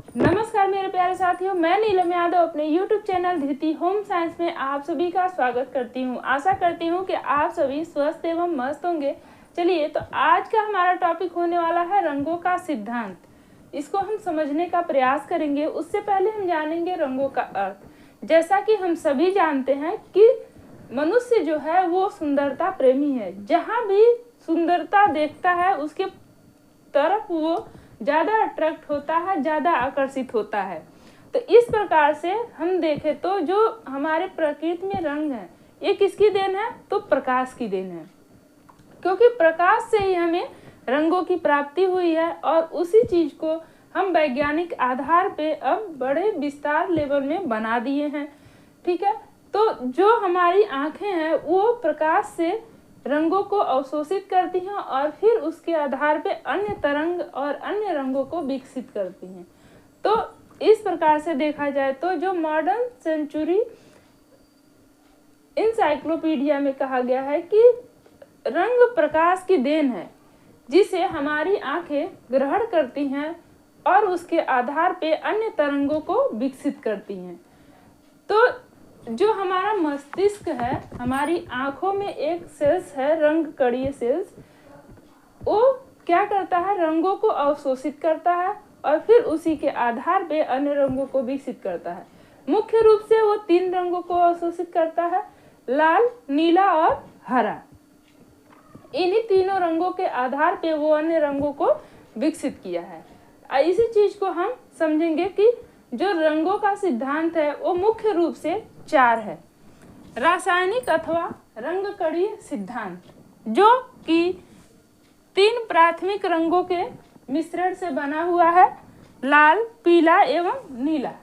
नमस्कार मेरे प्यारे साथियों, मैं नीलम यादव अपने YouTube चैनल धृति होम साइंस में आप सभी का स्वागत करती हूं। आशा करती हूं कि आप सभी स्वस्थ एवं मस्त होंगे। चलिए, तो आज का हमारा टॉपिक होने वाला है रंगों का सिद्धांत। इसको हम समझने का प्रयास करेंगे। उससे पहले हम जानेंगे रंगों का अर्थ। जैसा कि हम सभी जानते हैं कि मनुष्य जो है वो सुंदरता प्रेमी है। जहाँ भी सुंदरता देखता है उसके तरफ वो ज़्यादा अट्रैक्ट होता है, ज़्यादा आकर्षित होता है। तो इस प्रकार से हम देखें तो जो हमारे प्रकृति में रंग है, ये किसकी देन है? तो प्रकाश की देन है, क्योंकि प्रकाश से ही हमें रंगों की प्राप्ति हुई है। और उसी चीज़ को हम वैज्ञानिक आधार पे अब बड़े विस्तार लेवल में बना दिए हैं। ठीक है, तो जो हमारी आँखें हैं वो प्रकाश से रंगों को अवशोषित करती हैं और फिर उसके आधार पे अन्य तरंग और अन्य रंगों को विकसित करती हैं। तो इस प्रकार से देखा जाए तो जो मॉडर्न सेंचुरी इंसाइक्लोपीडिया में कहा गया है कि रंग प्रकाश की देन है, जिसे हमारी आंखें ग्रहण करती हैं और उसके आधार पे अन्य तरंगों को विकसित करती हैं। तो जो हमारा मस्तिष्क है, हमारी आंखों में एक सेल्स है रंग कणीय सेल्स, वो क्या करता है? रंगों को अवशोषित करता है और फिर उसी के आधार पे अन्य रंगों को विकसित करता है। मुख्य रूप से वो 3 रंगों को अवशोषित करता है, लाल, नीला और हरा। इन्हीं तीनों रंगों के आधार पे वो अन्य रंगों को विकसित किया है। इसी चीज को हम समझेंगे कि जो रंगों का सिद्धांत है वो मुख्य रूप से 4 है। रासायनिक अथवा रंग कणीय सिद्धांत, जो कि 3 प्राथमिक रंगों के मिश्रण से बना हुआ है, लाल, पीला एवं नीला।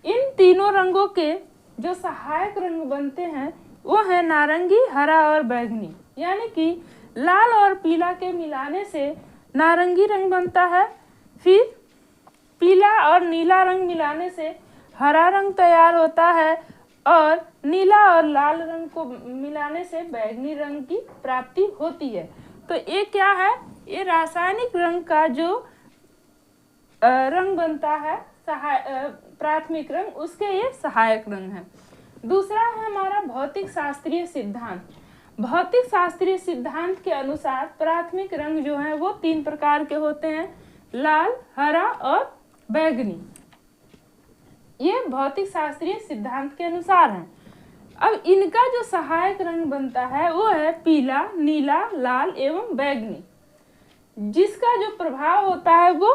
इन तीनों रंगों के जो सहायक रंग बनते हैं वो है नारंगी, हरा और बैंगनी। यानी कि लाल और पीला के मिलाने से नारंगी रंग बनता है, फिर पीला और नीला रंग मिलाने से हरा रंग तैयार होता है और नीला और लाल रंग को मिलाने से बैंगनी रंग की प्राप्ति होती है। तो ये क्या है? ये रासायनिक रंग का जो रंग बनता है, प्राथमिक रंग, उसके ये सहायक रंग है। दूसरा है हमारा भौतिक शास्त्रीय सिद्धांत। भौतिक शास्त्रीय सिद्धांत के अनुसार प्राथमिक रंग जो है वो 3 प्रकार के होते हैं, लाल, हरा और बैंगनी। ये भौतिक शास्त्रीय सिद्धांत के अनुसार है। अब इनका जो सहायक रंग बनता है वो है पीला, नीला, लाल एवं बैंगनी, जिसका जो प्रभाव होता है वो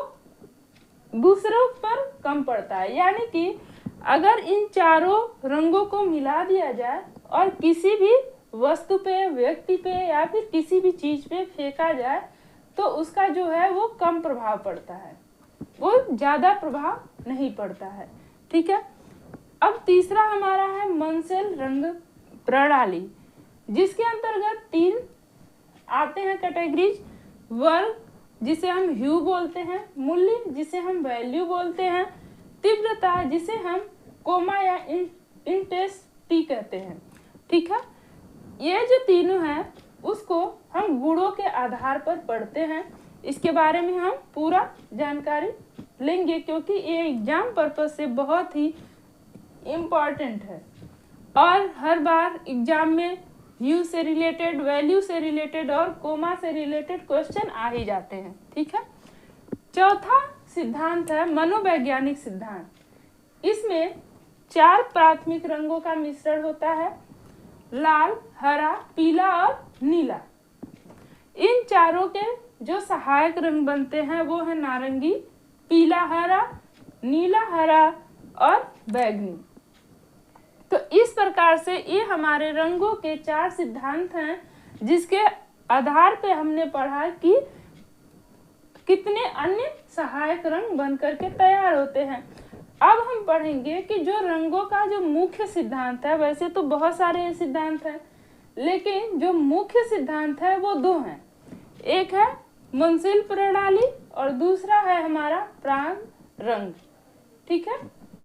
दूसरों पर कम पड़ता है। यानी कि अगर इन चारों रंगों को मिला दिया जाए और किसी भी वस्तु पे, व्यक्ति पे या फिर किसी भी चीज पे फेंका जाए तो उसका जो है वो कम प्रभाव पड़ता है, वो ज्यादा प्रभाव नहीं पड़ता है। ठीक है, अब तीसरा हमारा है मन्सेल रंग प्रणाली, जिसके अंतर्गत 3 आते हैं कैटेगरीज। वर्ग, जिसे हम ह्यू बोलते हैं, मूल्य, जिसे हम वैल्यू बोलते हैं, तीव्रता, जिसे हम कोमा या इंटेंसिटी कहते हैं। ठीक है, ये जो तीनों हैं उसको हम गुणों के आधार पर पढ़ते हैं। इसके बारे में हम पूरा जानकारी लेंगे, क्योंकि ये एग्जाम पर्पस से बहुत ही इम्पॉर्टेंट है और हर बार एग्जाम में ह्यू से रिलेटेड, वैल्यू से रिलेटेड और कोमा से रिलेटेड क्वेश्चन आ ही जाते हैं। ठीक है, चौथा सिद्धांत है मनोवैज्ञानिक सिद्धांत। इसमें 4 प्राथमिक रंगों का मिश्रण होता है, लाल, हरा, पीला और नीला। इन चारों के जो सहायक रंग बनते हैं वो है नारंगी, पीला, हरा, नीला, हरा और बैंगनी। तो इस प्रकार से ये हमारे रंगों के 4 सिद्धांत हैं, जिसके आधार पे हमने पढ़ा कि कितने अन्य सहायक रंग बनकर के तैयार होते हैं। अब हम पढ़ेंगे कि जो रंगों का जो मुख्य सिद्धांत है, वैसे तो बहुत सारे सिद्धांत हैं, लेकिन जो मुख्य सिद्धांत है वो 2 हैं। एक है मन्सेल प्रणाली और दूसरा है हमारा प्राण रंग। ठीक है।